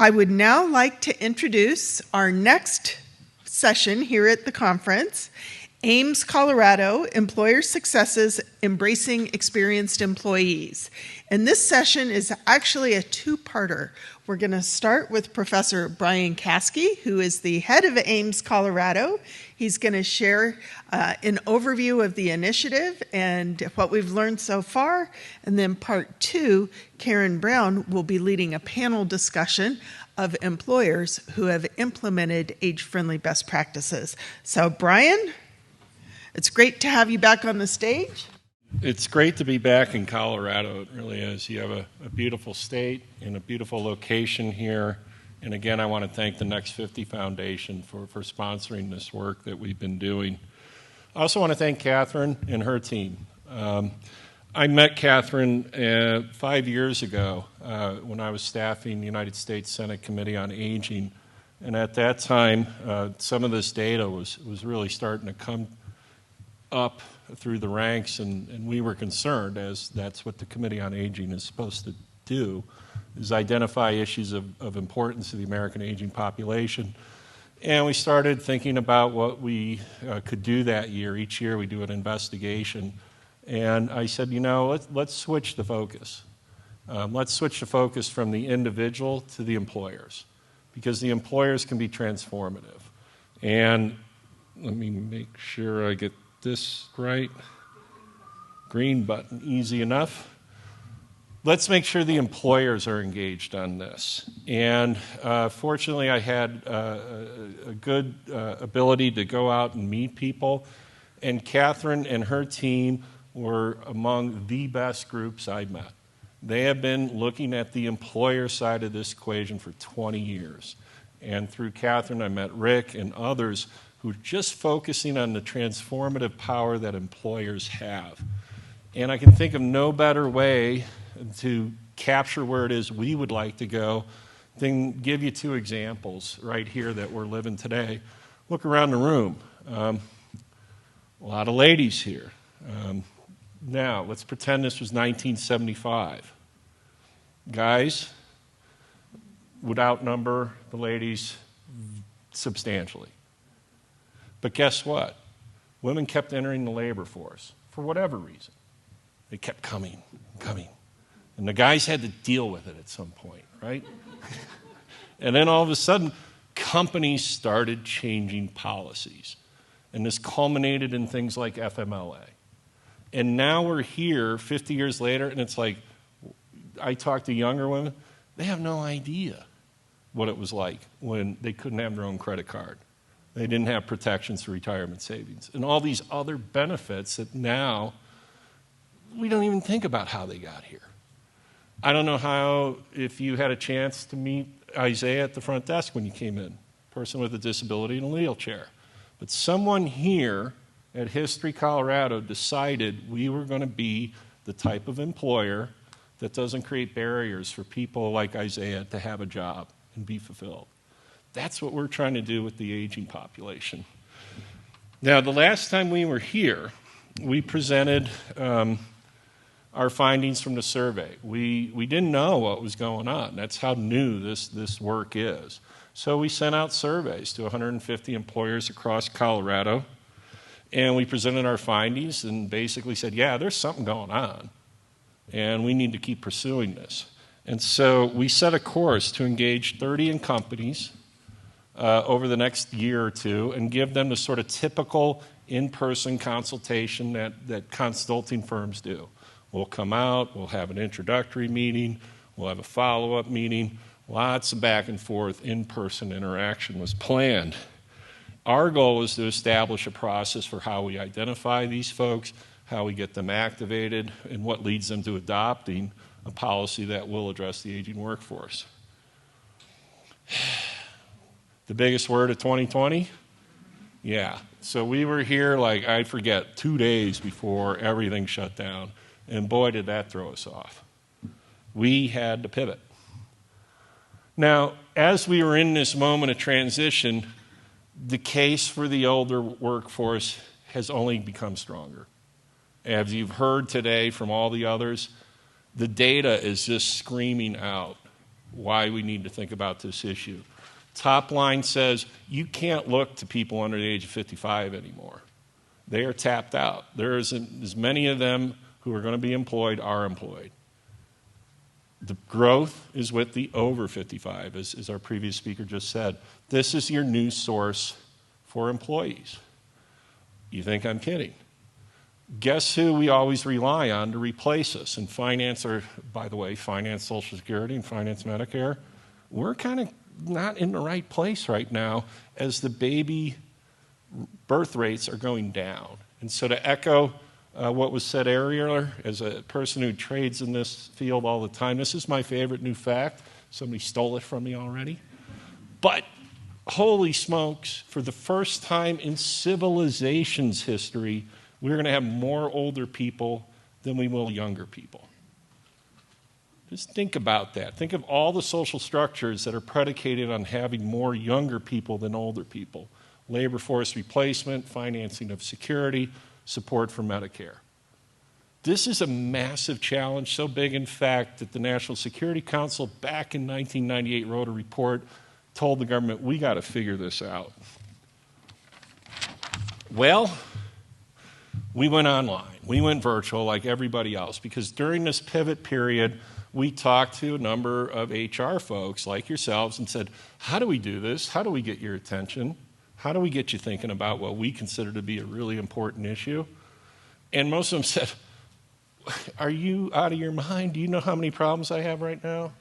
I would now like to introduce our next session here at the conference, Ames, Colorado, Employer Successes, Embracing Experienced Employees. And this session is actually a two-parter. We're going to start with Professor Brian Kaskie, who is the head of Ames, Colorado. He's going to share an overview of the initiative and what we've learned so far. And then part two, Karen Brown will be leading a panel discussion of employers who have implemented age-friendly best practices. So Brian, it's great to have you back on the stage. It's great to be back in Colorado. It really is. You have a beautiful state and a beautiful location here. And again, I want to thank the Next 50 Foundation for sponsoring this work that we've been doing. I also want to thank Catherine and her team. I met Catherine 5 years ago when I was staffing the United States Senate Committee on Aging. And at that time, some of this data was really starting to come up through the ranks, and we were concerned, as that's what the Committee on Aging is supposed to do, is identify issues of importance to the American aging population. And we started thinking about what we could do that year. Each year we do an investigation. And I said, let's switch the focus. Let's switch the focus from the individual to the employers, because the employers can be transformative. And let me make sure I get this right. Green button, easy enough. Let's make sure the employers are engaged on this. And fortunately, I had a good ability to go out and meet people. And Catherine and her team were among the best groups I met. They have been looking at the employer side of this equation for 20 years. And through Catherine, I met Rick and others who are just focusing on the transformative power that employers have. And I can think of no better way to capture where it is we would like to go than give you two examples right here that we're living today. Look around the room. A lot of ladies here. Now, let's pretend this was 1975. Guys would outnumber the ladies substantially. But guess what? Women kept entering the labor force for whatever reason. They kept coming. And the guys had to deal with it at some point, right? And then all of a sudden, companies started changing policies. And this culminated in things like FMLA. And now we're here 50 years later, and it's like, I talk to younger women, they have no idea what it was like when they couldn't have their own credit card. They didn't have protections for retirement savings. And all these other benefits that now we don't even think about how they got here. I don't know if you had a chance to meet Isaiah at the front desk when you came in, person with a disability in a wheelchair. But someone here at History Colorado decided we were going to be the type of employer that doesn't create barriers for people like Isaiah to have a job and be fulfilled. That's what we're trying to do with the aging population. Now, the last time we were here, we presented our findings from the survey. We didn't know what was going on. That's how new this work is. So we sent out surveys to 150 employers across Colorado, and we presented our findings and basically said, yeah, there's something going on, and we need to keep pursuing this. And so we set a course to engage 30 companies over the next year or two and give them the sort of typical in-person consultation that consulting firms do. We'll come out, we'll have an introductory meeting, we'll have a follow-up meeting. Lots of back and forth in-person interaction was planned. Our goal was to establish a process for how we identify these folks, how we get them activated, and what leads them to adopting a policy that will address the aging workforce. The biggest word of 2020? Yeah. So we were here, like, I forget, 2 days before everything shut down. And boy, did that throw us off. We had to pivot. Now, as we were in this moment of transition, the case for the older workforce has only become stronger. As you've heard today from all the others, the data is just screaming out why we need to think about this issue. Top line says you can't look to people under the age of 55 anymore. They are tapped out. There's as many of them who are going to be employed are employed. The growth is with the over 55, as our previous speaker just said. This is your new source for employees. You think I'm kidding? Guess who we always rely on to replace us and finance finance Social Security and finance Medicare? We're kind of not in the right place right now as the baby birth rates are going down. And so to echo what was said earlier, as a person who trades in this field all the time, this is my favorite new fact. Somebody stole it from me already. But holy smokes, for the first time in civilization's history, we're going to have more older people than we will younger people. Just think about that. Think of all the social structures that are predicated on having more younger people than older people. Labor force replacement, financing of security, support for Medicare. This is a massive challenge, so big, in fact, that the National Security Council back in 1998 wrote a report, told the government, we got to figure this out. Well, we went online. We went virtual like everybody else because during this pivot period, we talked to a number of HR folks like yourselves and said, how do we do this? How do we get your attention? How do we get you thinking about what we consider to be a really important issue? And most of them said, are you out of your mind? Do you know how many problems I have right now?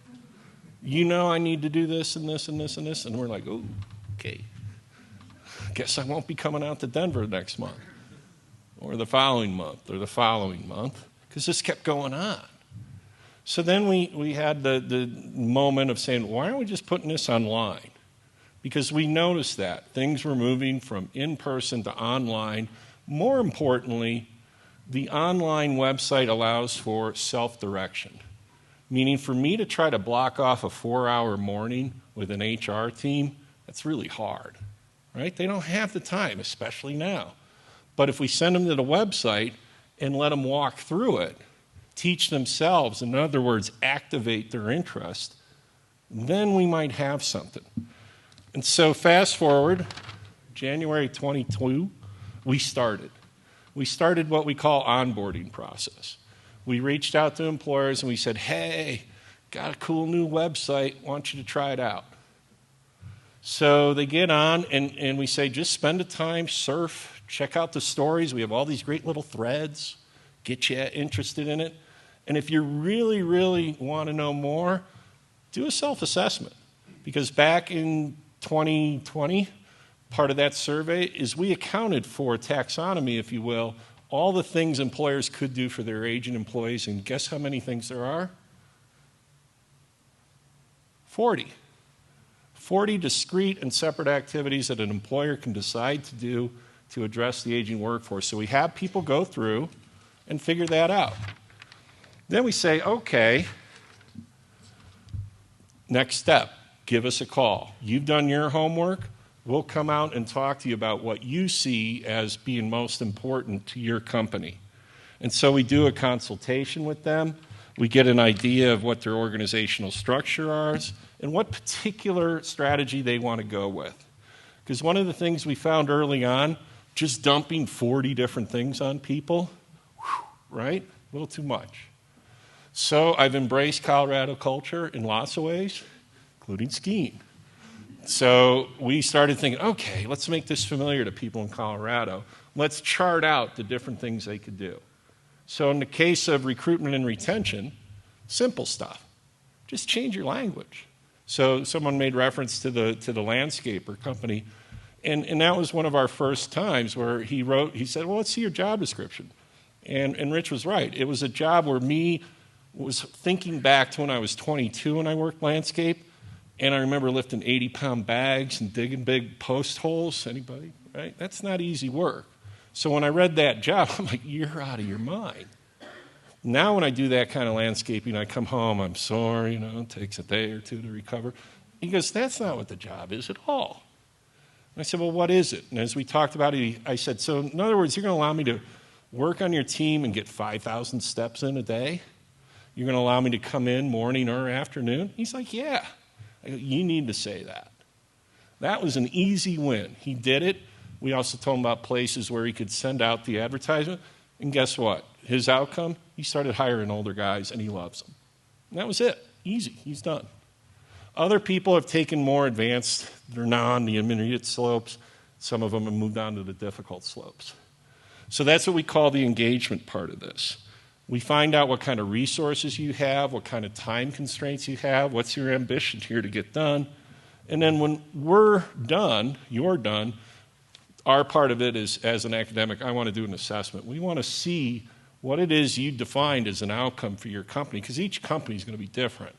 You know I need to do this and this and this and this. And we're like, oh, okay. Guess I won't be coming out to Denver next month or the following month because this kept going on. So then we had the moment of saying, why aren't we just putting this online? Because we noticed that things were moving from in-person to online. More importantly, the online website allows for self-direction, meaning for me to try to block off a 4-hour morning with an HR team, that's really hard, right? They don't have the time, especially now. But if we send them to the website and let them walk through it, teach themselves, in other words, activate their interest, then we might have something. And so fast forward, January 22, we started. We started what we call onboarding process. We reached out to employers and we said, hey, got a cool new website, want you to try it out. So they get on and we say, just spend the time, surf, check out the stories. We have all these great little threads, get you interested in it. And if you really, really want to know more, do a self-assessment. Because back in 2020, part of that survey is we accounted for taxonomy, if you will, all the things employers could do for their aging employees. And guess how many things there are? 40. 40 discrete and separate activities that an employer can decide to do to address the aging workforce. So we have people go through and figure that out. Then we say, okay, next step, give us a call. You've done your homework. We'll come out and talk to you about what you see as being most important to your company. And so we do a consultation with them. We get an idea of what their organizational structure is and what particular strategy they want to go with. Because one of the things we found early on, just dumping 40 different things on people, right? A little too much. So I've embraced Colorado culture in lots of ways, including skiing. So we started thinking, okay, let's make this familiar to people in Colorado. Let's chart out the different things they could do. So in the case of recruitment and retention, simple stuff. Just change your language. So someone made reference to the landscaper company, and that was one of our first times where he said, well, let's see your job description. And Rich was right. It was a job where me was thinking back to when I was 22 when I worked landscape, and I remember lifting 80-pound bags and digging big post holes. Anybody? Right? That's not easy work. So when I read that job, I'm like, you're out of your mind. Now when I do that kind of landscaping, I come home, I'm sore, it takes a day or two to recover. He goes, that's not what the job is at all. And I said, well, what is it? And as we talked about it, I said, so in other words, you're going to allow me to work on your team and get 5,000 steps in a day? You're going to allow me to come in morning or afternoon? He's like, yeah. I go, you need to say that. That was an easy win. He did it. We also told him about places where he could send out the advertisement. And guess what? His outcome, he started hiring older guys, and he loves them. And that was it. Easy. He's done. Other people have taken more advanced. They're now on the intermediate slopes. Some of them have moved on to the difficult slopes. So that's what we call the engagement part of this. We find out what kind of resources you have, what kind of time constraints you have, what's your ambition here to get done. And then when we're done, you're done, our part of it is, as an academic, I want to do an assessment. We want to see what it is you defined as an outcome for your company, because each company is going to be different.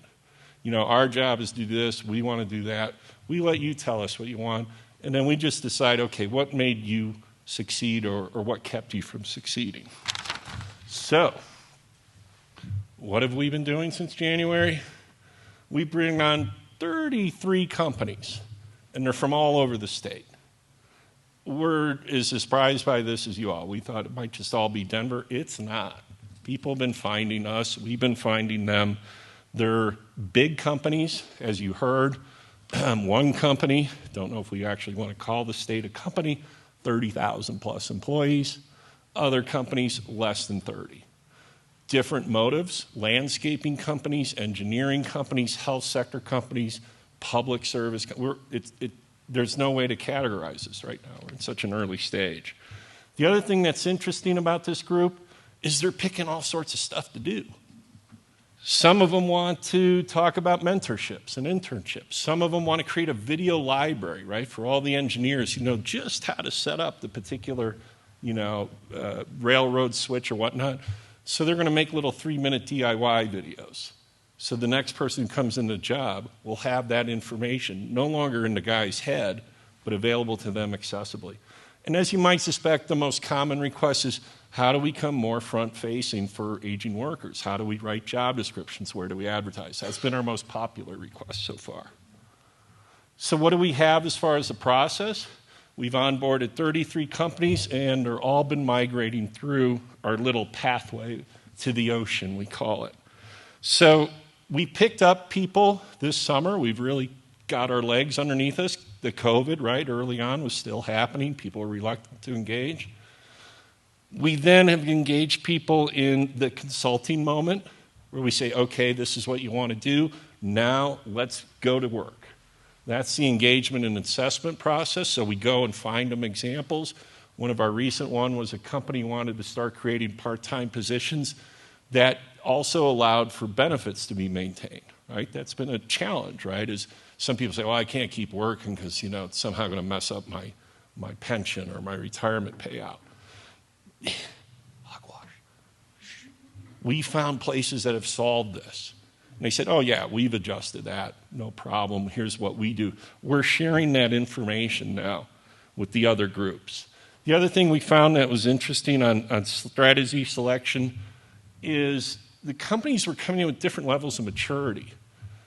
You know, our job is to do this, we want to do that. We let you tell us what you want, and then we just decide, okay, what made you succeed or what kept you from succeeding? So, what have we been doing since January? We bring on 33 companies, and they're from all over the state. We're as surprised by this as you all. We thought it might just all be Denver. It's not. People have been finding us. We've been finding them. They're big companies, as you heard. One company, don't know if we actually want to call the state a company, 30,000 plus employees. Other companies, less than 30. Different motives, landscaping companies, engineering companies, health sector companies, public service. There's no way to categorize this right now. We're in such an early stage. The other thing that's interesting about this group is they're picking all sorts of stuff to do. Some of them want to talk about mentorships and internships. Some of them want to create a video library, right, for all the engineers who know just how to set up the particular, railroad switch or whatnot. So they're going to make little 3-minute DIY videos. So the next person who comes in the job will have that information, no longer in the guy's head, but available to them accessibly. And as you might suspect, the most common request is, how do we become more front-facing for aging workers? How do we write job descriptions? Where do we advertise? That's been our most popular request so far. So what do we have as far as the process? We've onboarded 33 companies, and they're all been migrating through our little pathway to the ocean, we call it. So we picked up people this summer. We've really got our legs underneath us. The COVID, right, early on was still happening. People were reluctant to engage. We then have engaged people in the consulting moment where we say, okay, this is what you want to do. Now let's go to work. That's the engagement and assessment process. So we go and find them examples. One of our recent one was a company wanted to start creating part-time positions that also allowed for benefits to be maintained, right? That's been a challenge, right? Is some people say, well, I can't keep working because, it's somehow going to mess up my pension or my retirement payout. Hogwash. We found places that have solved this. And they said, oh, yeah, we've adjusted that. No problem. Here's what we do. We're sharing that information now with the other groups. The other thing we found that was interesting on strategy selection is the companies were coming in with different levels of maturity.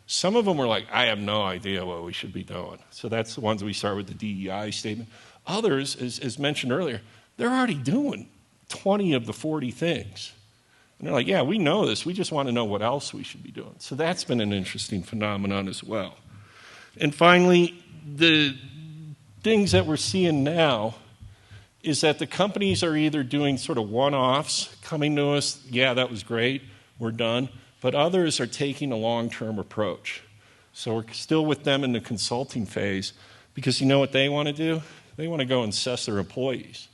Some of them were like, I have no idea what we should be doing. So that's the ones we start with the DEI statement. Others, as mentioned earlier, they're already doing 20 of the 40 things. And they're like, yeah, we know this. We just want to know what else we should be doing. So that's been an interesting phenomenon as well. And finally, the things that we're seeing now is that the companies are either doing sort of one-offs, coming to us, yeah, that was great, we're done, but others are taking a long-term approach. So we're still with them in the consulting phase because you know what they want to do? They want to go and assess their employees.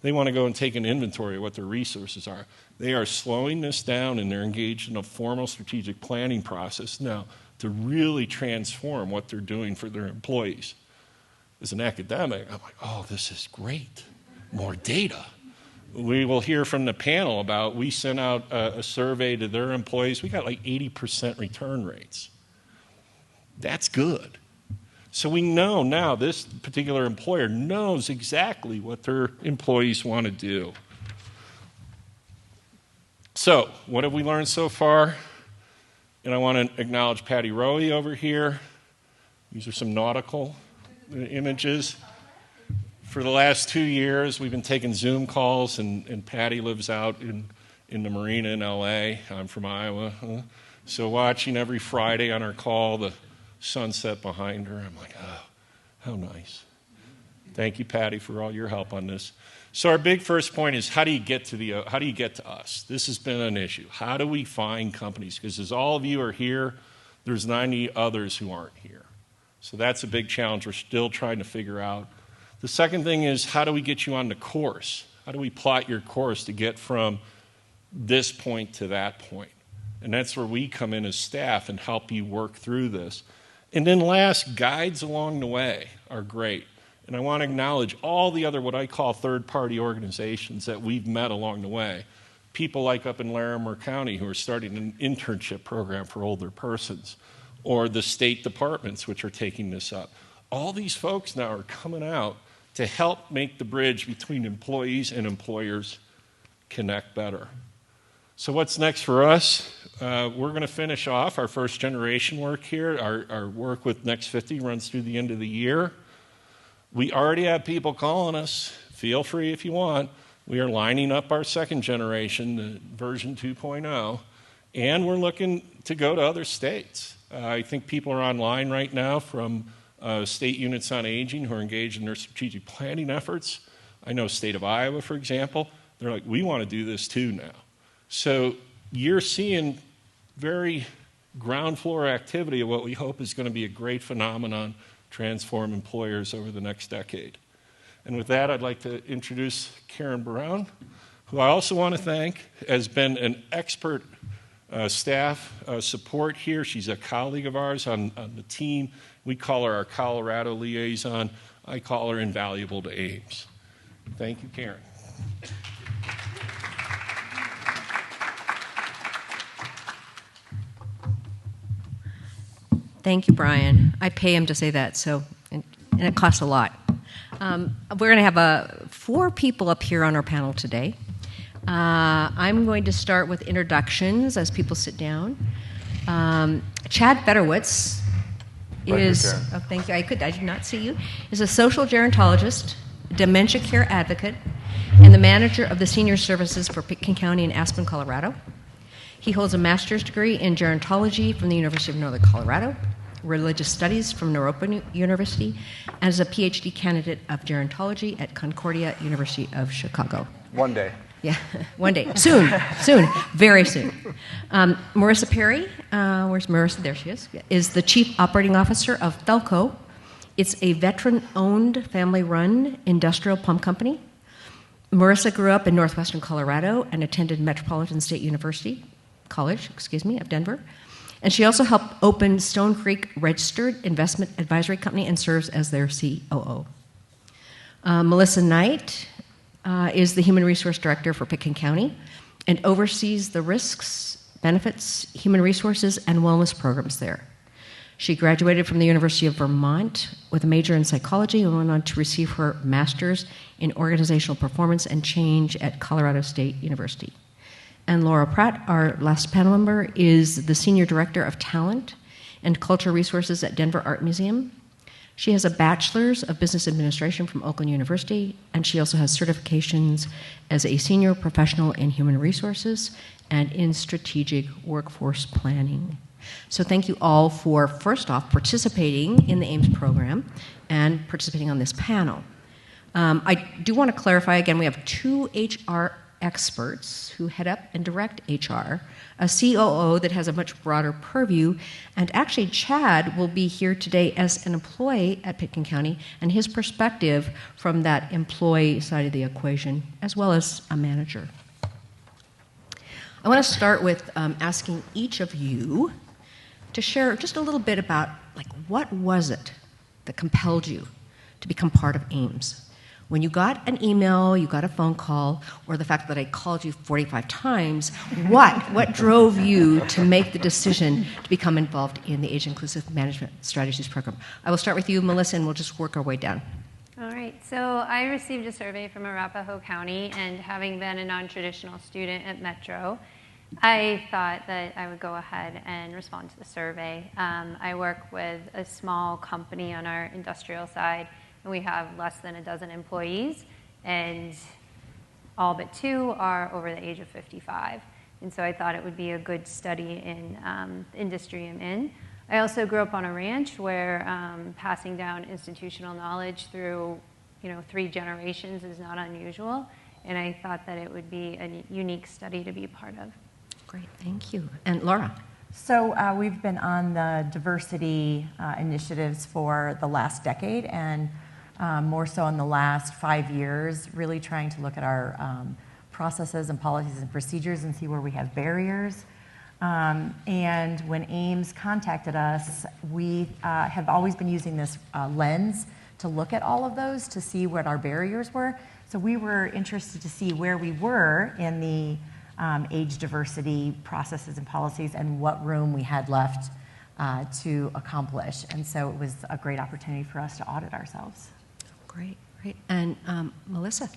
They want to go and take an inventory of what their resources are. They are slowing this down, and they're engaged in a formal strategic planning process now to really transform what they're doing for their employees. As an academic, I'm like, oh, this is great. More data. We will hear from the panel about, we sent out a survey to their employees. We got like 80% return rates. That's good. So we know now this particular employer knows exactly what their employees want to do. So what have we learned so far? And I want to acknowledge Patty Rowe over here. These are some nautical images. For the last 2 years, we've been taking Zoom calls, and Patty lives out in the marina in LA. I'm from Iowa. So watching every Friday on our call the sunset behind her, I'm like, oh, how nice. Thank you, Patty, for all your help on this. So our big first point is how do you get to us? This has been an issue. How do we find companies? Because as all of you are here, there's 90 others who aren't here. So that's a big challenge we're still trying to figure out. The second thing is how do we get you on the course? How do we plot your course to get from this point to that point? And that's where we come in as staff and help you work through this. And then last, guides along the way are great. And I want to acknowledge all the other what I call third-party organizations that we've met along the way. People like up in Larimer County who are starting an internship program for older persons, or the state departments which are taking this up. All these folks now are coming out to help make the bridge between employees and employers connect better. So what's next for us? We're going to finish off our first generation work here. Our work with Next 50 runs through the end of the year. We already have people calling us. Feel free if you want. We are lining up our second generation, the version 2.0, and we're looking to go to other states. I think people are online right now from state units on aging who are engaged in their strategic planning efforts. I know state of Iowa, for example, they're like, we want to do this too now. So you're seeing very ground floor activity of what we hope is going to be a great phenomenon, transform employers over the next decade. And with that, I'd like to introduce Karen Brown, who I also want to thank, has been an expert staff support here. She's a colleague of ours on the team. We call her our Colorado liaison. I call her invaluable to Ames. Thank you, Karen. Thank you, Brian. I pay him to say that, so and it costs a lot. We're going to have 4 people up here on our panel today. I'm going to start with introductions as people sit down. Chad Fedorowicz is, thank you, I did not see you, is a social gerontologist, dementia care advocate, and the manager of the senior services for Pitkin County in Aspen, Colorado. He holds a master's degree in gerontology from the University of Northern Colorado, religious studies from Naropa University, and is a PhD candidate of gerontology at Concordia University of Chicago. One day. Yeah, one day. Soon, very soon. Marissa Perry, where's Marissa? There she is the Chief Operating Officer of Thelco. It's a veteran-owned, family-run industrial pump company. Marissa grew up in northwestern Colorado and attended Metropolitan State College of Denver. And she also helped open Stone Creek Registered Investment Advisory Company and serves as their COO. Melissa Knight is the Human Resource Director for Pitkin County and oversees the risks, benefits, human resources, and wellness programs there. She graduated from the University of Vermont with a major in psychology and went on to receive her master's in organizational performance and change at Colorado State University. And Laura Pratt, our last panel member, is the Senior Director of Talent and Cultural Resources at Denver Art Museum. She has a Bachelor's of Business Administration from Oakland University, and she also has certifications as a Senior Professional in Human Resources and in Strategic Workforce Planning. So thank you all for, first off, participating in the AIMS program and participating on this panel. I do want to clarify, again, we have 2 HR experts who head up and direct HR, a COO that has a much broader purview, and actually Chad will be here today as an employee at Pitkin County and his perspective from that employee side of the equation, as well as a manager. I want to start with asking each of you to share just a little bit about, what was it that compelled you to become part of AIMS? When you got an email, you got a phone call, or the fact that I called you 45 times, what drove you to make the decision to become involved in the Age Inclusive Management Strategies program? I will start with you, Melissa, and we'll just work our way down. All right, so I received a survey from Arapahoe County, and having been a non-traditional student at Metro, I thought that I would go ahead and respond to the survey. I work with a small company on our industrial side, and we have less than a dozen employees. And all but 2 are over the age of 55. And so I thought it would be a good study in the industry I'm in. I also grew up on a ranch where passing down institutional knowledge through 3 generations is not unusual. And I thought that it would be a unique study to be part of. Great, thank you. And Laura? So we've been on the diversity initiatives for the last decade, and more so in the last 5 years, really trying to look at our processes and policies and procedures and see where we have barriers. And when Ames contacted us, we have always been using this lens to look at all of those to see what our barriers were. So we were interested to see where we were in the age diversity processes and policies and what room we had left to accomplish. And so it was a great opportunity for us to audit ourselves. Great, great. And Melissa?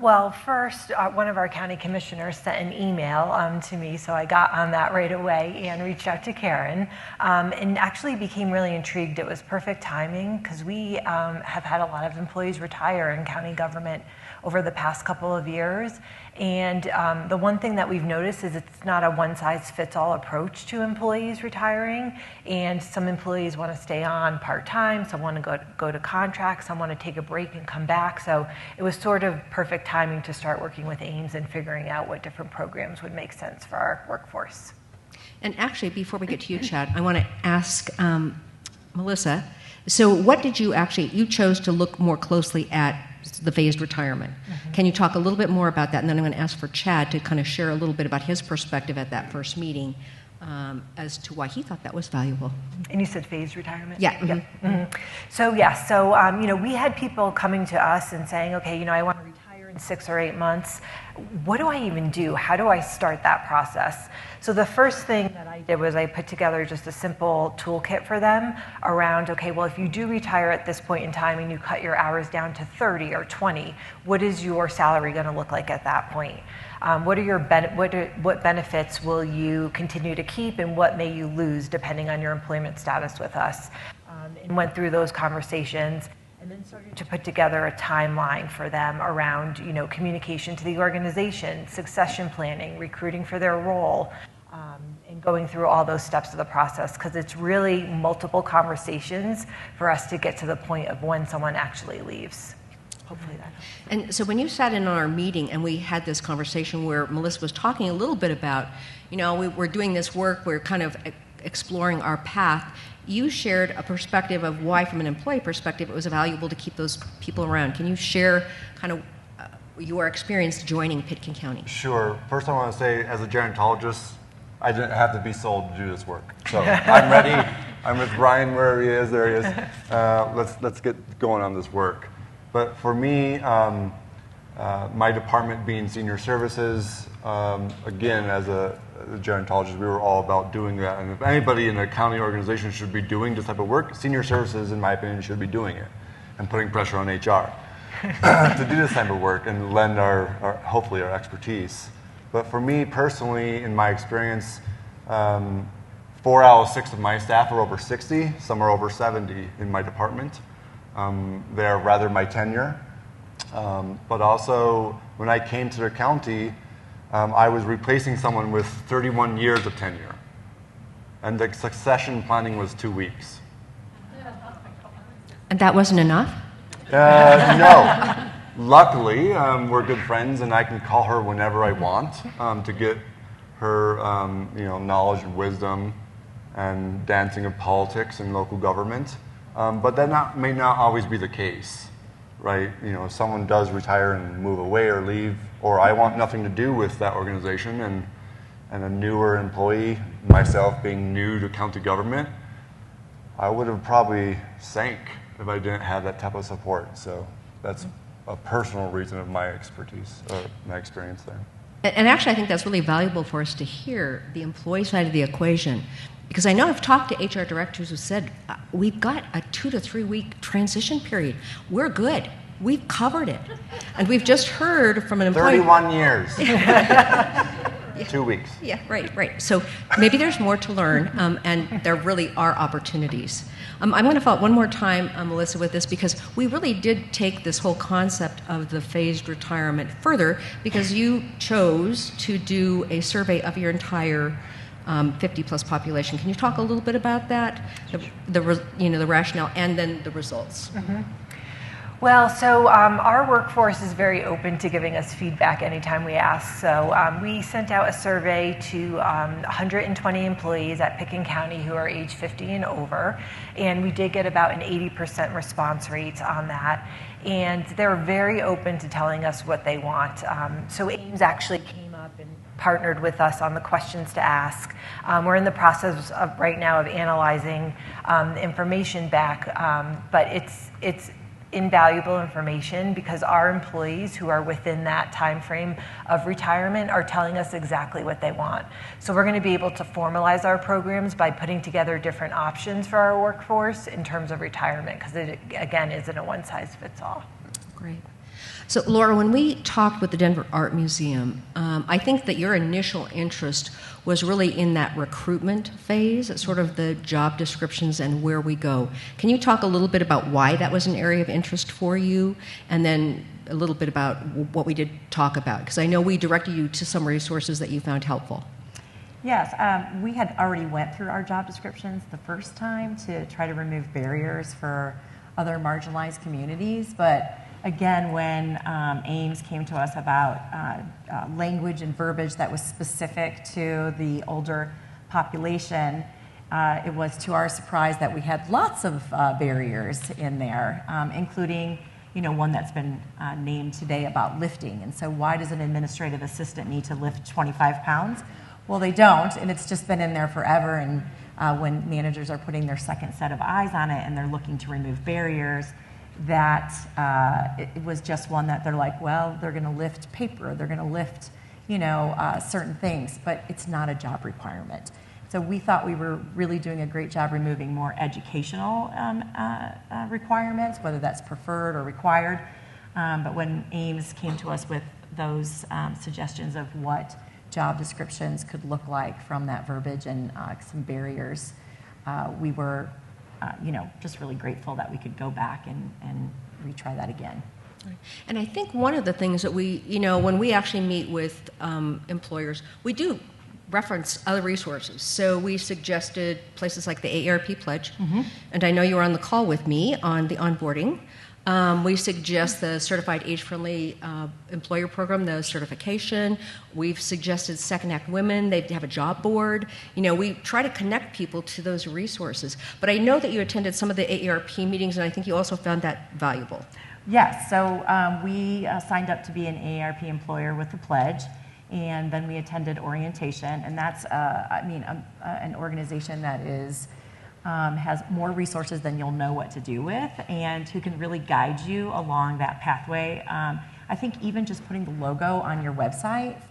Well, first, one of our county commissioners sent an email to me, so I got on that right away and reached out to Karen, and actually became really intrigued. It was perfect timing because we have had a lot of employees retire in county government over the past couple of years. And the one thing that we've noticed is it's not a one-size-fits-all approach to employees retiring. And some employees want to stay on part-time, some want to go to contract, some want to take a break and come back. So it was sort of perfect timing to start working with Ames and figuring out what different programs would make sense for our workforce. And actually, before we get to you, Chad, I want to ask Melissa, so what did you chose to look more closely at the phased retirement. Mm-hmm. Can you talk a little bit more about that? And then I'm going to ask for Chad to kind of share a little bit about his perspective at that first meeting as to why he thought that was valuable. And you said phased retirement? Yeah. Mm-hmm. Yep. Mm-hmm. So, yes. So, we had people coming to us and saying, okay, I want to retire in 6 or 8 months. What do I even do? How do I start that process? So the first thing that I did was I put together just a simple toolkit for them around, okay, well, if you do retire at this point in time and you cut your hours down to 30 or 20, what is your salary going to look like at that point? What are your what benefits will you continue to keep, and what may you lose depending on your employment status with us? And went through those conversations. And then started to put together a timeline for them around, communication to the organization, succession planning, recruiting for their role, and going through all those steps of the process, because it's really multiple conversations for us to get to the point of when someone actually leaves. Hopefully that helps. And so when you sat in on our meeting and we had this conversation where Melissa was talking a little bit about, we're doing this work, we're kind of exploring our path, you shared a perspective of why, from an employee perspective, it was valuable to keep those people around. Can you share kind of your experience joining Pitkin County? Sure. First, I want to say, as a gerontologist, I didn't have to be sold to do this work. So I'm ready. I'm with Brian where he is. There he is. Let's get going on this work. But for me, my department being senior services, again, as a gerontologist, we were all about doing that. And if anybody in a county organization should be doing this type of work, senior services, in my opinion, should be doing it and putting pressure on HR to do this type of work and lend hopefully our expertise. But for me personally, in my experience, 4 out of 6 of my staff are over 60. Some are over 70 in my department. They're rather my tenure. But also, when I came to the county, I was replacing someone with 31 years of tenure. And the succession planning was 2 weeks. And that wasn't enough? No. Luckily, we're good friends, and I can call her whenever I want to get her knowledge and wisdom and dancing of politics and local government. But that may not always be the case, right? If someone does retire and move away or leave, or I want nothing to do with that organization, and a newer employee, myself being new to county government, I would have probably sank if I didn't have that type of support. So that's a personal reason of my expertise, or my experience there. And actually, I think that's really valuable for us to hear the employee side of the equation. Because I know I've talked to HR directors who said, we've got a 2 to 3 week transition period. We're good. We've covered it. And we've just heard from an employee. 31 years. Yeah. 2 weeks. Yeah, right. So maybe there's more to learn, and there really are opportunities. I'm going to follow up one more time, Melissa, with this, because we really did take this whole concept of the phased retirement further, because you chose to do a survey of your entire 50-plus population. Can you talk a little bit about that, the rationale, and then the results? Mm-hmm. Well, so our workforce is very open to giving us feedback anytime we ask. So we sent out a survey to 120 employees at Pickens County who are age 50 and over, and we did get about an 80% response rate on that. And they're very open to telling us what they want. So Ames actually came up and partnered with us on the questions to ask. We're in the process of right now of analyzing the information back, but it's invaluable information because our employees who are within that time frame of retirement are telling us exactly what they want. So we're going to be able to formalize our programs by putting together different options for our workforce in terms of retirement, because it, again, isn't a one-size-fits-all. Great. So, Laura, when we talked with the Denver Art Museum, I think that your initial interest was really in that recruitment phase, sort of the job descriptions and where we go. Can you talk a little bit about why that was an area of interest for you, and then a little bit about what we did talk about? Because I know we directed you to some resources that you found helpful. Yes, we had already went through our job descriptions the first time to try to remove barriers for other marginalized communities, but again, when Ames came to us about language and verbiage that was specific to the older population, it was to our surprise that we had lots of barriers in there, including one that's been named today about lifting. And so why does an administrative assistant need to lift 25 pounds? Well, they don't, and it's just been in there forever. And when managers are putting their second set of eyes on it and they're looking to remove barriers, that it was just one that they're like, well, they're going to lift paper, they're going to lift, certain things, but it's not a job requirement. So we thought we were really doing a great job removing more educational requirements, whether that's preferred or required. But when Ames came to us with those suggestions of what job descriptions could look like from that verbiage and some barriers, we were just really grateful that we could go back and retry that again. And I think one of the things that we, when we actually meet with employers, we do reference other resources. So we suggested places like the AARP Pledge, and I know you were on the call with me on the onboarding. We suggest the Certified Age-Friendly Employer Program, the certification. We've suggested Second Act Women. They have a job board. We try to connect people to those resources. But I know that you attended some of the AARP meetings, and I think you also found that valuable. Yes. So we signed up to be an AARP employer with the Pledge, and then we attended orientation. And that's, an organization that is has more resources than you'll know what to do with, and who can really guide you along that pathway. I think even just putting the logo on your website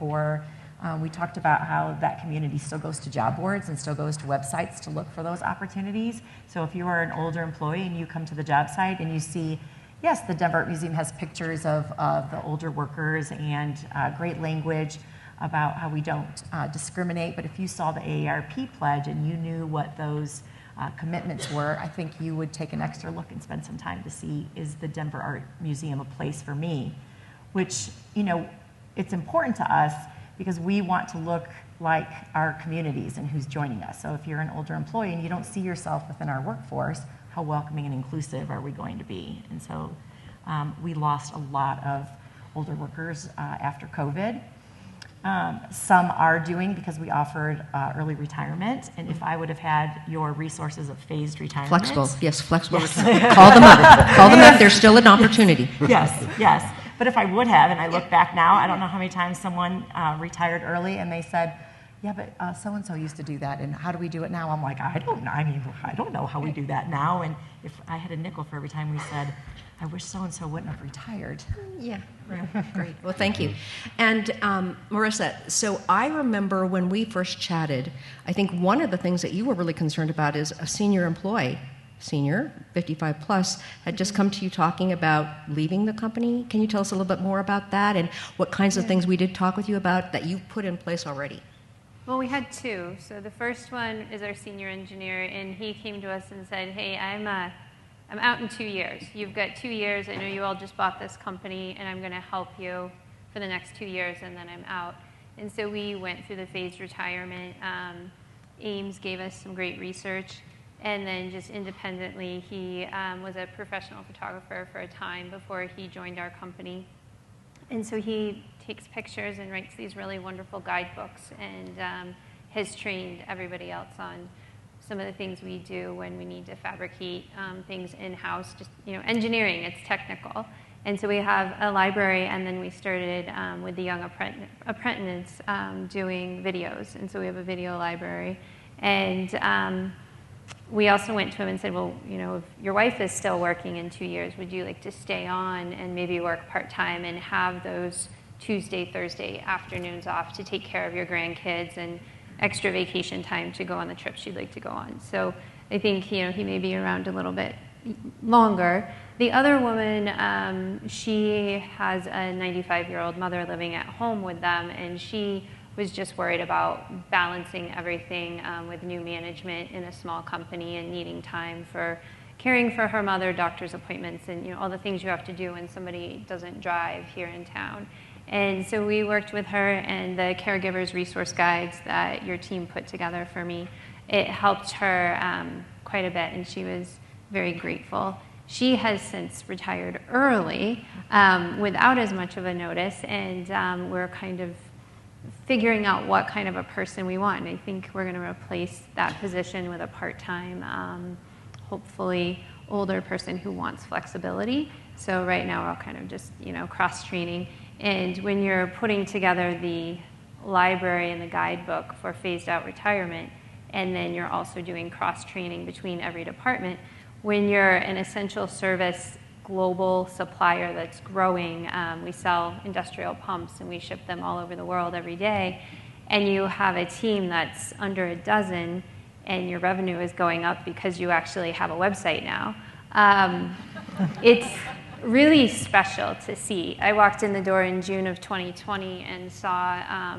we talked about how that community still goes to job boards and still goes to websites to look for those opportunities. So if you are an older employee and you come to the job site and you see, yes, the Denver Art Museum has pictures of the older workers and great language about how we don't discriminate, but if you saw the AARP Pledge and you knew what those commitments were, I think you would take an extra look and spend some time to see, is the Denver Art Museum a place for me? Which, it's important to us because we want to look like our communities and who's joining us. So if you're an older employee and you don't see yourself within our workforce, how welcoming and inclusive are we going to be? And so we lost a lot of older workers after COVID. Some are doing because we offered early retirement, and if I would have had your resources of phased retirement. Flexible retirement. Call them up. There's still an opportunity. Yes. But if I would have, and I look back now, I don't know how many times someone retired early and they said, yeah, but so-and-so used to do that, and how do we do it now? I'm like, I don't know. I don't know how we do that now. And if I had a nickel for every time we said, I wish so-and-so wouldn't have retired. Yeah, great. Well, thank you. And Marissa, so I remember when we first chatted, I think one of the things that you were really concerned about is a senior employee senior, 55 plus, had just come to you talking about leaving the company. Can you tell us a little bit more about that and what kinds of things we did talk with you about that you've put in place already? Well, we had two. So the first one is our senior engineer, and he came to us and said, hey, I'm out in 2 years. You've got 2 years. I know you all just bought this company, and I'm going to help you for the next 2 years, and then I'm out. And so we went through the phased retirement. Ames gave us some great research. And then just independently, he was a professional photographer for a time before he joined our company. And so he takes pictures and writes these really wonderful guidebooks and has trained everybody else on some of the things we do when we need to fabricate things in-house, just engineering, it's technical. And so we have a library, and then we started with the young apprentice doing videos. And so we have a video library. And we also went to him and said, well, if your wife is still working in 2 years, would you like to stay on and maybe work part-time and have those Tuesday, Thursday afternoons off to take care of your grandkids and extra vacation time to go on the trips you'd like to go on? So I think, he may be around a little bit longer. The other woman, she has a 95-year-old mother living at home with them, and she was just worried about balancing everything with new management in a small company and needing time for caring for her mother, doctor's appointments, and all the things you have to do when somebody doesn't drive here in town. And so we worked with her, and the caregivers resource guides that your team put together for me, it helped her quite a bit, and she was very grateful. She has since retired early without as much of a notice, and we're kind of figuring out what kind of a person we want. And I think we're going to replace that position with a part-time, hopefully older person who wants flexibility. So right now we're all kind of just, cross-training. And when you're putting together the library and the guidebook for phased-out retirement, and then you're also doing cross-training between every department, when you're an essential service global supplier that's growing, we sell industrial pumps and we ship them all over the world every day, and you have a team that's under a dozen and your revenue is going up because you actually have a website now, it's really special to see. I walked in the door in June of 2020 and saw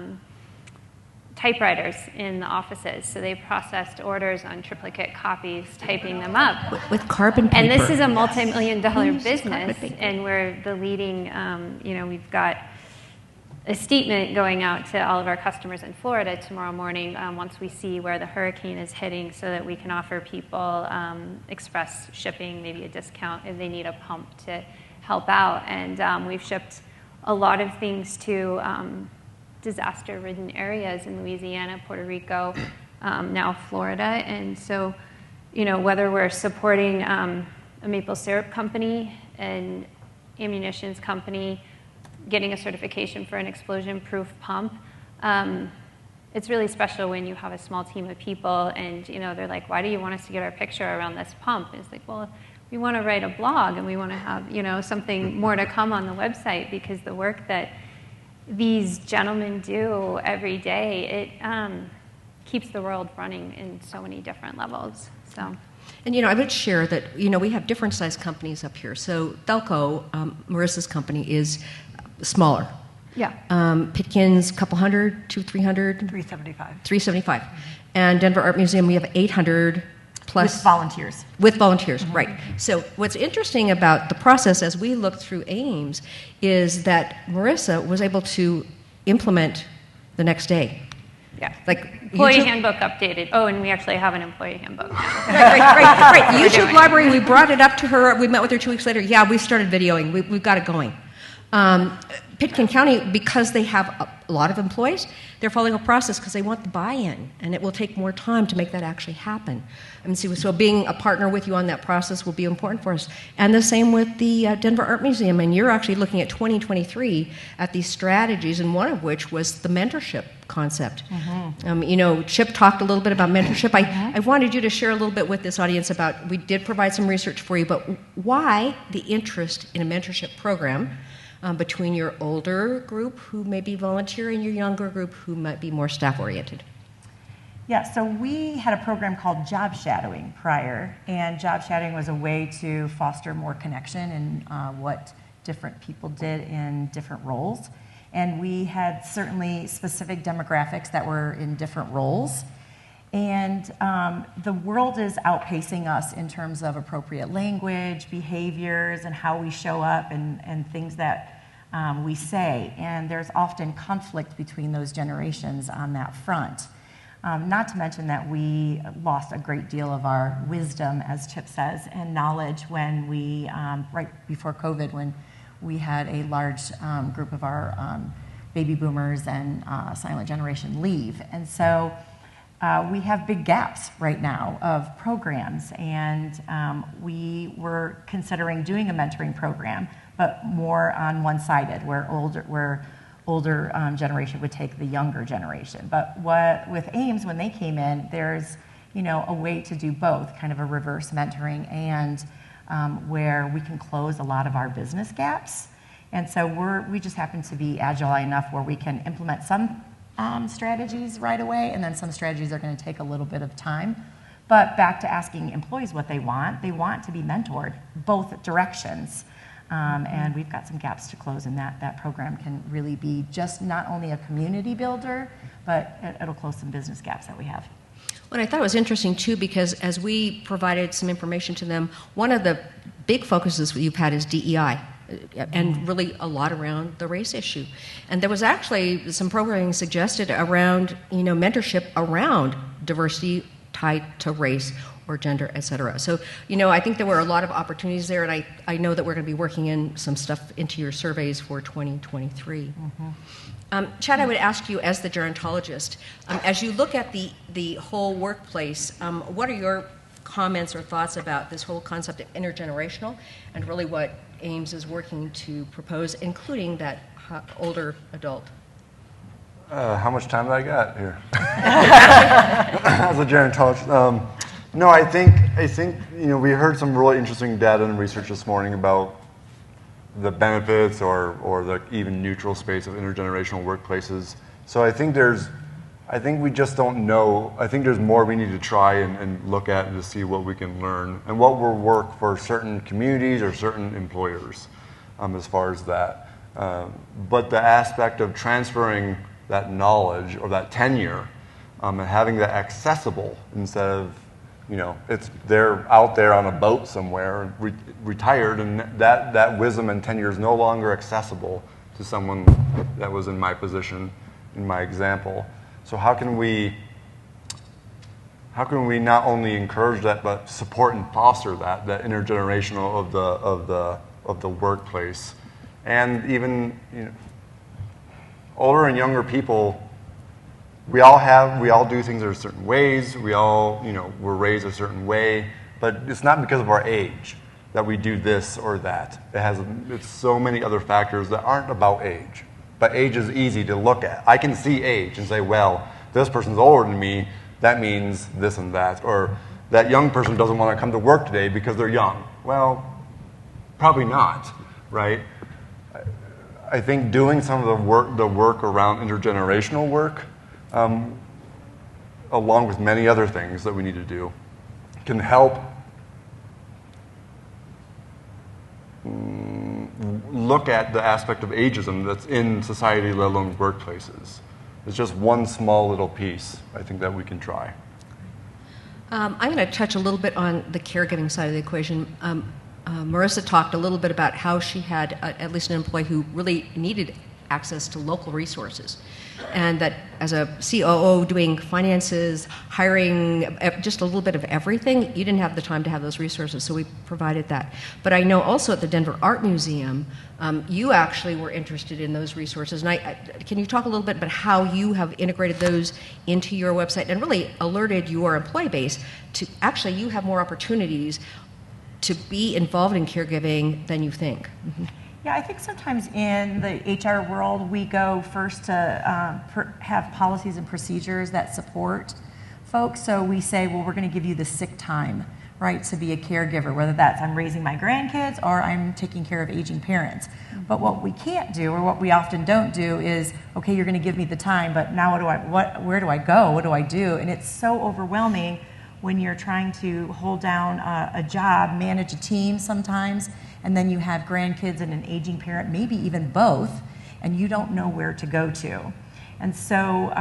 typewriters in the offices. So they processed orders on triplicate copies, typing them up. With carbon paper. And this is a multi-million-dollar business, and we're the leading, we've got a statement going out to all of our customers in Florida tomorrow morning once we see where the hurricane is hitting, so that we can offer people express shipping, maybe a discount if they need a pump to help out. And we've shipped a lot of things to disaster-ridden areas in Louisiana, Puerto Rico, now Florida. And so, whether we're supporting a maple syrup company, an ammunitions company, getting a certification for an explosion-proof pump, it's really special when you have a small team of people and, they're like, why do you want us to get our picture around this pump? And it's like, well, we want to write a blog and we want to have, something more to come on the website, because the work that these gentlemen do every day, it keeps the world running in so many different levels. So. And, I would share that, we have different size companies up here. So Thelco, Marissa's company, is smaller. Yeah. Pitkin's, couple hundred, 300? 375. 375. And Denver Art Museum, we have 800 plus. With volunteers. With volunteers, right. So what's interesting about the process as we looked through Ames is that Marissa was able to implement the next day. Yeah. Like employee YouTube, handbook updated. Oh, and we actually have an employee handbook now. right. YouTube library, we brought it up to her. We met with her 2 weeks later. Yeah, we started videoing. We've got it going. Pitkin County, because they have a lot of employees, they're following a process because they want the buy-in, and it will take more time to make that actually happen. And so being a partner with you on that process will be important for us. And the same with the Denver Art Museum, and you're actually looking at 2023 at these strategies, and one of which was the mentorship concept. Chip talked a little bit about mentorship. I wanted you to share a little bit with this audience about, we did provide some research for you, but why the interest in a mentorship program between your older group who may be volunteer and your younger group who might be more staff-oriented? Yeah, so we had a program called job shadowing prior, and job shadowing was a way to foster more connection in what different people did in different roles. And we had certainly specific demographics that were in different roles. And the world is outpacing us in terms of appropriate language, behaviors, and how we show up and things that we say. And there's often conflict between those generations on that front. Not to mention that we lost a great deal of our wisdom, as Chip says, and knowledge when we, right before COVID, when we had a large group of our baby boomers and silent generation leave. And so we have big gaps right now of programs, and we were considering doing a mentoring program, but more on one-sided, where older generation would take the younger generation. But with Ames, when they came in, there's a way to do both, kind of a reverse mentoring, and where we can close a lot of our business gaps. And so we just happen to be agile enough where we can implement some strategies right away, and then some strategies are going to take a little bit of time. But back to asking employees what they want to be mentored both directions. And we've got some gaps to close, and that program can really be just not only a community builder, but it'll close some business gaps that we have. Well, I thought it was interesting, too, because as we provided some information to them, one of the big focuses you've had is DEI, and really a lot around the race issue. And there was actually some programming suggested around, mentorship around diversity tied to race or gender, et cetera. So, I think there were a lot of opportunities there, and I know that we're going to be working in some stuff into your surveys for 2023. Mm-hmm. Chad, I would ask you, as the gerontologist, as you look at the whole workplace, what are your comments or thoughts about this whole concept of intergenerational and really what Ames is working to propose, including that older adult? How much time do I got here? As a gerontologist. No, I think we heard some really interesting data and research this morning about the benefits or the even neutral space of intergenerational workplaces. So I think we just don't know. I think there's more we need to try and look at and to see what we can learn and what will work for certain communities or certain employers as far as that. But the aspect of transferring that knowledge or that tenure and having that accessible instead of they're out there on a boat somewhere, retired, and that wisdom and tenure is no longer accessible to someone that was in my position, in my example. So how can we not only encourage that, but support and foster that intergenerational of the workplace, and even older and younger people. We all do things in certain ways. We all, we're raised a certain way, but it's not because of our age that we do this or that. It's so many other factors that aren't about age. But age is easy to look at. I can see age and say, well, this person's older than me, that means this and that. Or that young person doesn't want to come to work today because they're young. Well, probably not, right? I think doing some of the work around intergenerational work, along with many other things that we need to do, can help look at the aspect of ageism that's in society, let alone workplaces. It's just one small little piece, I think, that we can try. I'm going to touch a little bit on the caregiving side of the equation. Marissa talked a little bit about how she had at least an employee who really needed access to local resources, and that as a COO doing finances, hiring, just a little bit of everything, you didn't have the time to have those resources, so we provided that. But I know also at the Denver Art Museum, you actually were interested in those resources, and can you talk a little bit about how you have integrated those into your website and really alerted your employee base to actually you have more opportunities to be involved in caregiving than you think? Mm-hmm. Yeah, I think sometimes in the HR world, we go first to have policies and procedures that support folks. So we say, well, we're going to give you the sick time right, to be a caregiver, whether that's I'm raising my grandkids or I'm taking care of aging parents. But what we can't do, or what we often don't do, is, okay, you're going to give me the time, but now where do I go? What do I do? And it's so overwhelming when you're trying to hold down a job, manage a team sometimes, and then you have grandkids and an aging parent, maybe even both, and you don't know where to go to. And so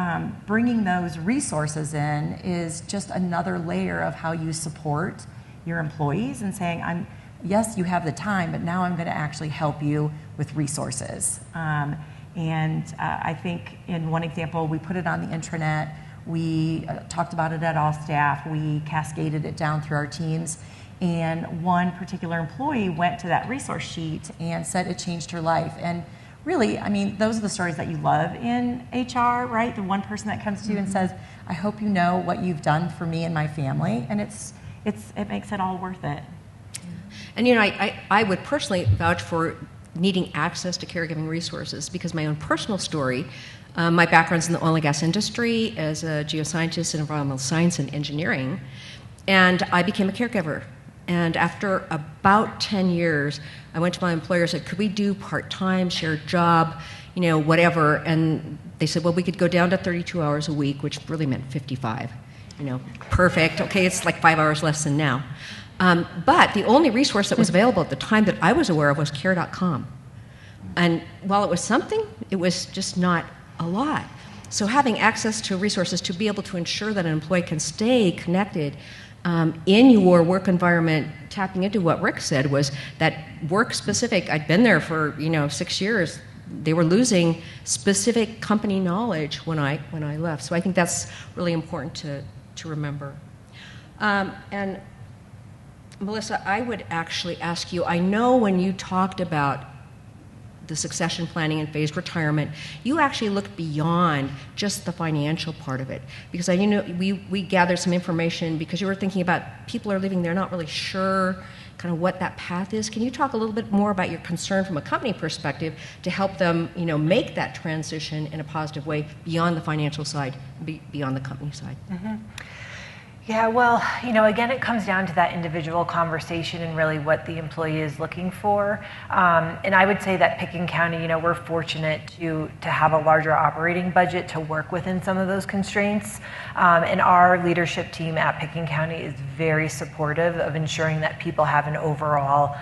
bringing those resources in is just another layer of how you support your employees and saying, yes, you have the time, but now I'm going to actually help you with resources. I think in one example, we put it on the intranet. We talked about it at all staff. We cascaded it down through our teams. And one particular employee went to that resource sheet and said it changed her life. And really, I mean, those are the stories that you love in HR, right? The one person that comes to you and says, I hope you know what you've done for me and my family. And it makes it all worth it. And I would personally vouch for needing access to caregiving resources, because my own personal story, my background's in the oil and gas industry as a geoscientist in environmental science and engineering, and I became a caregiver. And after about 10 years, I went to my employer and said, could we do part-time, shared job, whatever? And they said, well, we could go down to 32 hours a week, which really meant 55. Perfect. Okay, it's like 5 hours less than now. But the only resource that was available at the time that I was aware of was care.com. And while it was something, it was just not a lot. So having access to resources to be able to ensure that an employee can stay connected in your work environment, tapping into what Rick said, was that work-specific, I'd been there for 6 years, they were losing specific company knowledge when I left. So I think that's really important to remember. And Melissa, I would actually ask you, I know when you talked about the succession planning and phased retirement, you actually looked beyond just the financial part of it. Because we gathered some information because you were thinking about people are leaving, they're not really sure kind of what that path is. Can you talk a little bit more about your concern from a company perspective to help them, make that transition in a positive way beyond the financial side, beyond the company side? Mm-hmm. Yeah, well, again, it comes down to that individual conversation and really what the employee is looking for. And I would say that Pickens County, we're fortunate to have a larger operating budget to work within some of those constraints. And our leadership team at Pickens County is very supportive of ensuring that people have an overall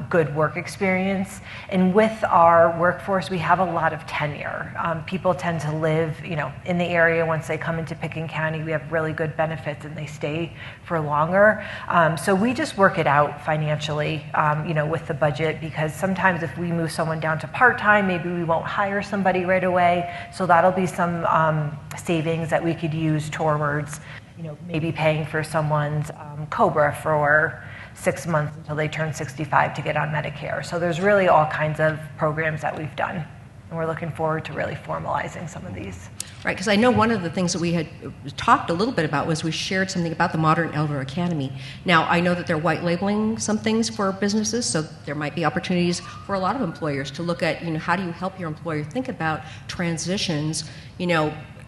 good work experience. And with our workforce, we have a lot of tenure. People tend to live, in the area once they come into Pickens County. We have really good benefits and they stay for longer. So we just work it out financially, with the budget, because sometimes if we move someone down to part-time, maybe we won't hire somebody right away. So that'll be some savings that we could use towards, maybe paying for someone's COBRA for 6 months until they turn 65 to get on Medicare. So there's really all kinds of programs that we've done. And we're looking forward to really formalizing some of these. Right, because I know one of the things that we had talked a little bit about was we shared something about the Modern Elder Academy. Now, I know that they're white labeling some things for businesses, so there might be opportunities for a lot of employers to look at, how do you help your employer think about transitions,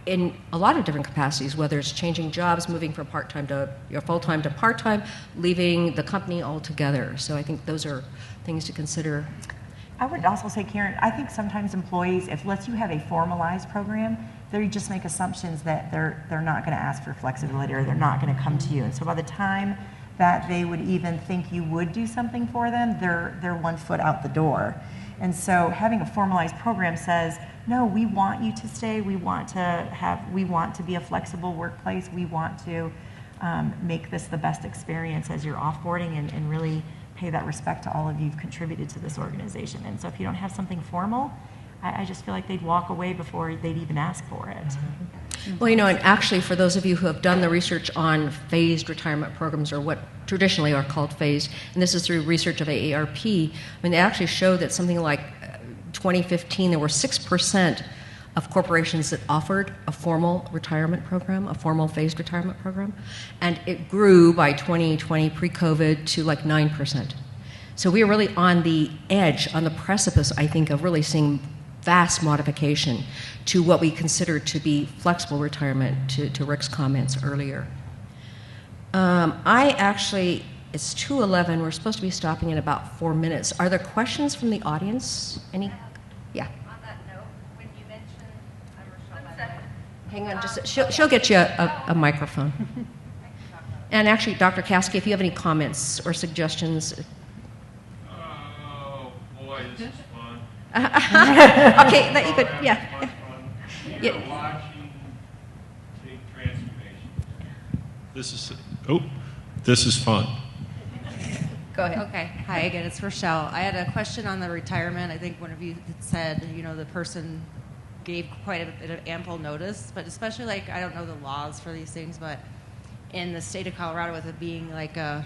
in a lot of different capacities, whether it's changing jobs, moving from part-time to full-time to part-time, leaving the company altogether. So I think those are things to consider. I would also say, Karen, I think sometimes employees, if let's you have a formalized program, they just make assumptions that they're not going to ask for flexibility or they're not going to come to you. And so by the time that they would even think you would do something for them, they're 1 foot out the door. And so having a formalized program says, no, we want you to stay. We want to be a flexible workplace. We want to make this the best experience as you're offboarding and really pay that respect to all of you've contributed to this organization. And so if you don't have something formal, I just feel like they'd walk away before they'd even ask for it. Mm-hmm. Well, and actually for those of you who have done the research on phased retirement programs, or what traditionally are called phased, and this is through research of AARP, they actually show that something like 2015, there were 6% of corporations that offered a formal retirement program, a formal phased retirement program, and it grew by 2020 pre-COVID to like 9%. So we are really on the edge, on the precipice, I think, of really seeing vast modification to what we consider to be flexible retirement, to Rick's comments earlier. It's 2:11. We're supposed to be stopping in about 4 minutes. Are there questions from the audience? Any? Yeah. On that note, when you mentioned, I'm Rochelle, by the way. Hang on, she'll get you a microphone. And actually, Dr. Kaskie, if you have any comments or suggestions. Oh, boy, this is fun. Okay, that you could, yeah. Fun. Yeah. Watching take transformation. This is fun. Go ahead. Okay. Hi again. It's Rochelle. I had a question on the retirement. I think one of you had said, the person gave quite a bit of ample notice, but especially I don't know the laws for these things, but in the state of Colorado, with it being like a,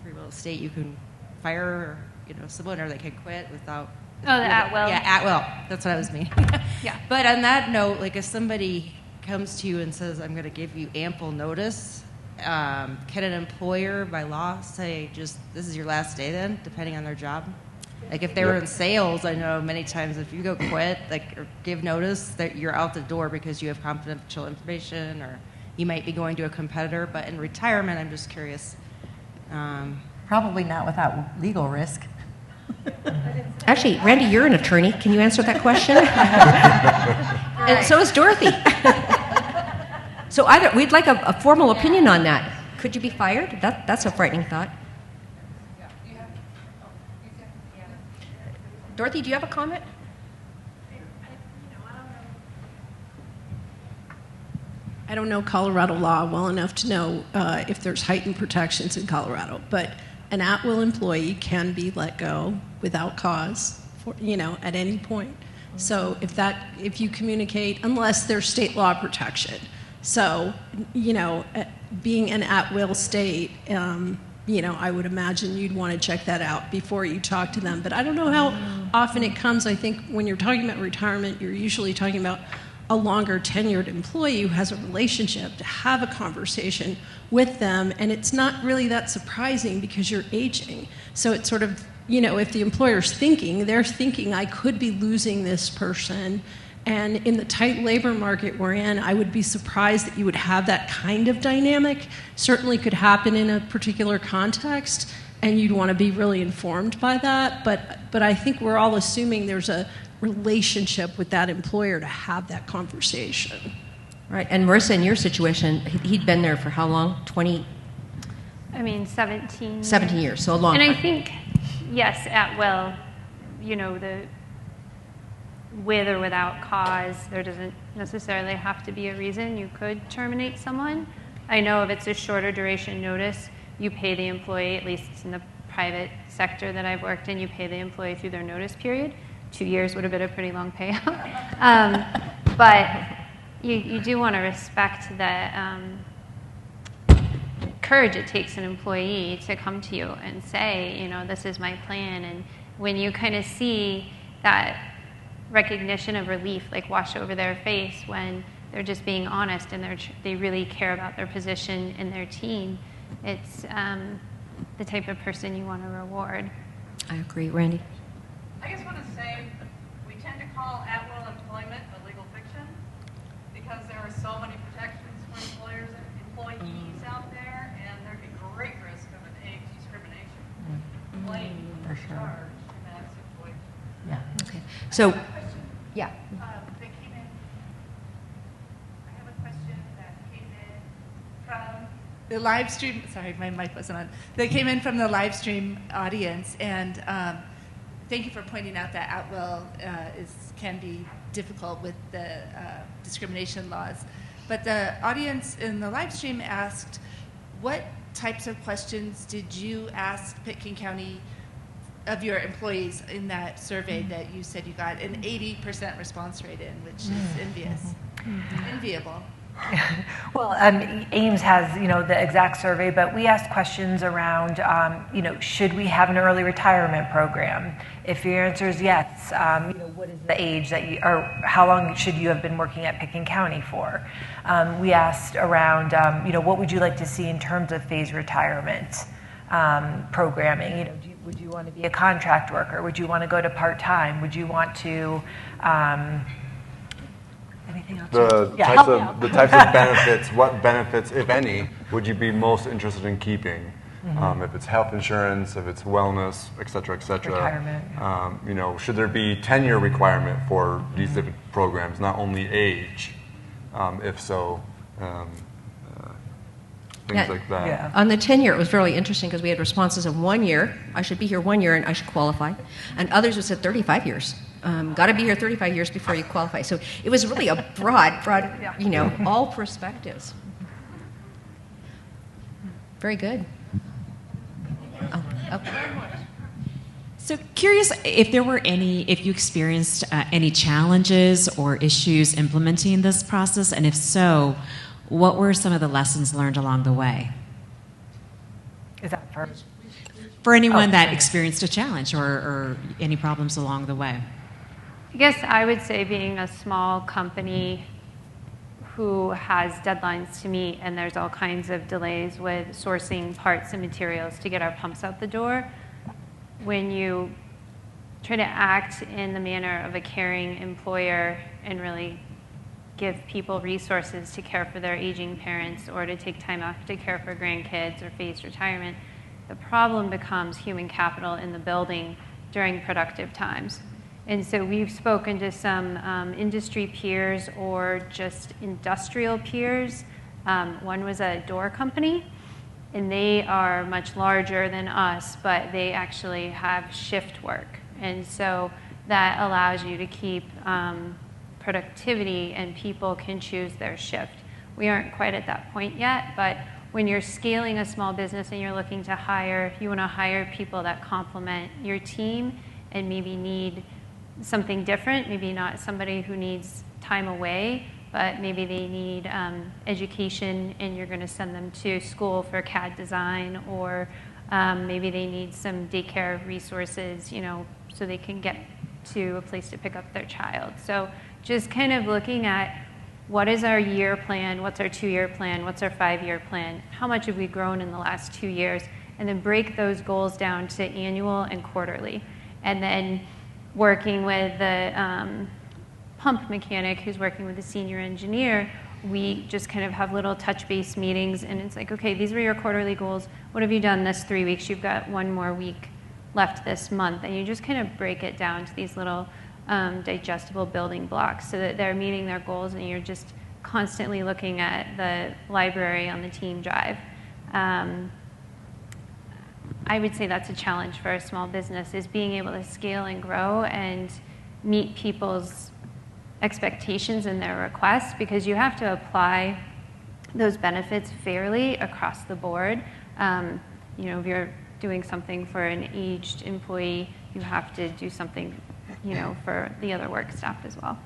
free will state, you can fire, someone, or they can quit without. Oh, the at will. Yeah, at will. That's what I was meaning. Yeah. But on that note, if somebody comes to you and says, "I'm going to give you ample notice," can an employer by law say this is your last day then, depending on their job? If they were in sales, I know many times if you go quit, or give notice, that you're out the door because you have confidential information, or you might be going to a competitor. But in retirement, I'm just curious. Probably not without legal risk. Actually, Randy, you're an attorney. Can you answer that question? And so is Dorothy. So we'd like a formal opinion on that. Could you be fired? That's a frightening thought. Dorothy, do you have a comment? I don't know Colorado law well enough to know if there's heightened protections in Colorado, but an at-will employee can be let go without cause, at any point. So if you communicate, unless there's state law protection. So, being an at-will state, I would imagine you'd want to check that out before you talk to them. But I don't know how often it comes. I think when you're talking about retirement, you're usually talking about a longer tenured employee who has a relationship, to have a conversation with them. And it's not really that surprising because you're aging. So it's sort of, if the employer's they're thinking, I could be losing this person. And in the tight labor market we're in, I would be surprised that you would have that kind of dynamic. Certainly could happen in a particular context, and you'd want to be really informed by that. But I think we're all assuming there's a relationship with that employer to have that conversation. Right. And Marissa, in your situation, he'd been there for how long? 17. 17 years, so a long time. And I think, yes, at will, the with or without cause, there doesn't necessarily have to be a reason. You could terminate someone. I know if it's a shorter duration notice, you pay the employee, at least in the private sector that I've worked in, you pay the employee through their notice period. 2 years would have been a pretty long payout. But you do want to respect the courage it takes an employee to come to you and say, this is my plan. And when you kind of see that recognition of relief wash over their face when they're just being honest and they really care about their position in their team, it's the type of person you want to reward. I agree. Randy? I just want to say we tend to call at-will employment a legal fiction because there are so many protections for employers and employees out there, and there'd be great risk of an age discrimination claim For sure. charge in that situation. Yeah. Okay. So, yeah. They came in. I have a question that came in from the live stream. Sorry, my mic wasn't on. They came in from the live stream audience, and thank you for pointing out that at-will can be difficult with the discrimination laws. But the audience in the live stream asked, what types of questions did you ask Pitkin County of your employees in that survey that you said you got an 80% response rate in, which is envious, enviable? Well, Ames has, the exact survey, but we asked questions around, should we have an early retirement program? If your answer is yes, what is the age that or how long should you have been working at Pitkin County for? We asked around, what would you like to see in terms of phased retirement programming? Would you want to be a contract worker? Would you want to go to part-time? Would you want to Anything else? The Yeah, types help me of out. the types of benefits, what benefits, if any, would you be most interested in keeping? If it's health insurance, if it's wellness, et cetera, et cetera. Retirement. You know, should there be tenure requirement for these different programs, not only age? If so, things like that. Yeah. On the tenure, it was really interesting because we had responses of 1 year, I should be here 1 year and I should qualify, and others who said 35 years. Got to be here 35 years before you qualify. So it was really a broad, you know, all perspectives. Very good. Oh. So curious if there were if you experienced any challenges or issues implementing this process, and if so, what were some of the lessons learned along the way? Is that first? For anyone that experienced a challenge or any problems along the way. I guess I would say being a small company who has deadlines to meet and there's all kinds of delays with sourcing parts and materials to get our pumps out the door, when you try to act in the manner of a caring employer and really give people resources to care for their aging parents or to take time off to care for grandkids or phased retirement, the problem becomes human capital in the building during productive times. And so we've spoken to some industry peers or just industrial peers. One was a door company, and they are much larger than us, but they actually have shift work. And so that allows you to keep productivity, and people can choose their shift. We aren't quite at that point yet, but when you're scaling a small business and you're looking to hire, you want to hire people that complement your team and maybe need something different, maybe not somebody who needs time away, but maybe they need education and you're going to send them to school for CAD design, or maybe they need some daycare resources, you know, so they can get to a place to pick up their child. So just kind of looking at what is our year plan, what's our 2-year plan, what's our 5-year plan, how much have we grown in the last 2 years, and then break those goals down to annual and quarterly. And then working with the pump mechanic who's working with the senior engineer, we just kind of have little touch base meetings, and it's like, okay, these were your quarterly goals. What have you done this 3 weeks? You've got 1 more week left this month. And you just kind of break it down to these little digestible building blocks so that they're meeting their goals, and you're just constantly looking at the library on the team drive. I would say that's a challenge for a small business, is being able to scale and grow and meet people's expectations and their requests, because you have to apply those benefits fairly across the board. You know, if you're doing something for an aged employee, you have to do something, you know, for the other work staff as well.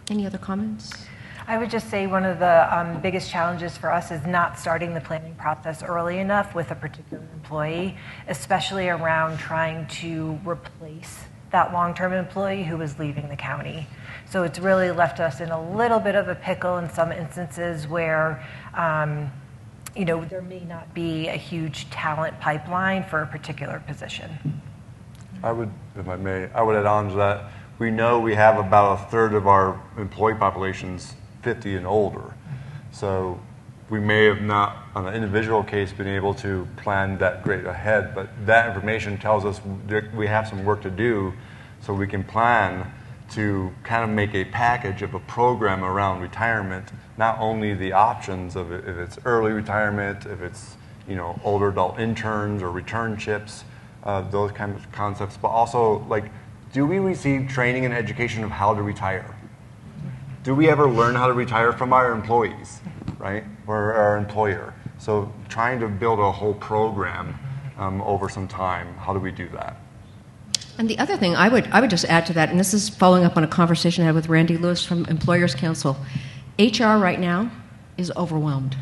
Any other comments? I would just say one of the biggest challenges for us is not starting the planning process early enough with a particular employee, especially around trying to replace that long-term employee who is leaving the county. So it's really left us in a little bit of a pickle in some instances where you know, there may not be a huge talent pipeline for a particular position. I would, if I may, I would add on to that. We know we have about 1/3 of our employee population's 50 and older. So we may have not, on an individual case, been able to plan that great ahead, but that information tells us we have some work to do so we can plan to kind of make a package of a program around retirement, not only the options of it, if it's early retirement, if it's, you know, older adult interns or returnships, those kinds of concepts, but also, like, do we receive training and education of how to retire? Do we ever learn how to retire from our employees, right, or our employer? So trying to build a whole program over some time, how do we do that? And the other thing I would just add to that, and this is following up on a conversation I had with Randy Lewis from Employers Council, HR right now is overwhelmed.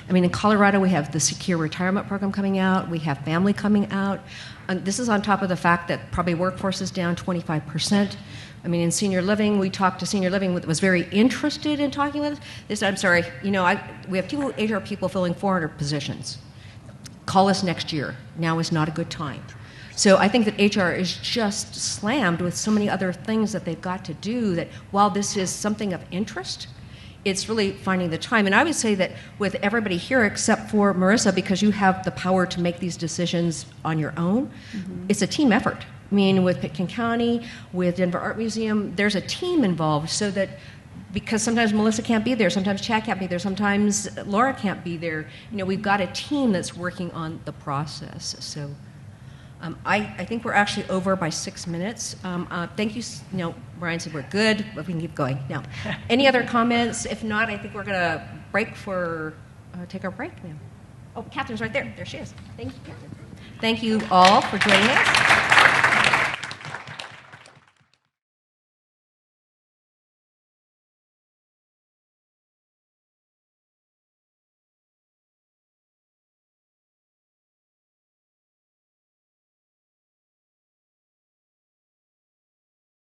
I mean, in Colorado, we have the Secure Retirement Program coming out. We have family coming out. And this is on top of the fact that probably workforce is down 25%. I mean, in senior living, we talked to senior living, was very interested in talking with us. They said, I'm sorry, you know, we have 2 HR people filling 400 positions. Call us next year. Now is not a good time. So I think that HR is just slammed with so many other things that they've got to do that while this is something of interest, it's really finding the time. And I would say that with everybody here except for Marissa, because you have the power to make these decisions on your own, it's a team effort. I mean, with Pitkin County, with Denver Art Museum, there's a team involved so that because sometimes Melissa can't be there, sometimes Chad can't be there, sometimes Laura can't be there. You know, we've got a team that's working on the process. So I think we're actually over by 6 minutes. Thank you. Brian said we're good, but we can keep going. Now, any other comments? If not, I think we're going to take our break now. Oh, Catherine's right there. There she is. Thank you, Catherine. Thank you all for joining us.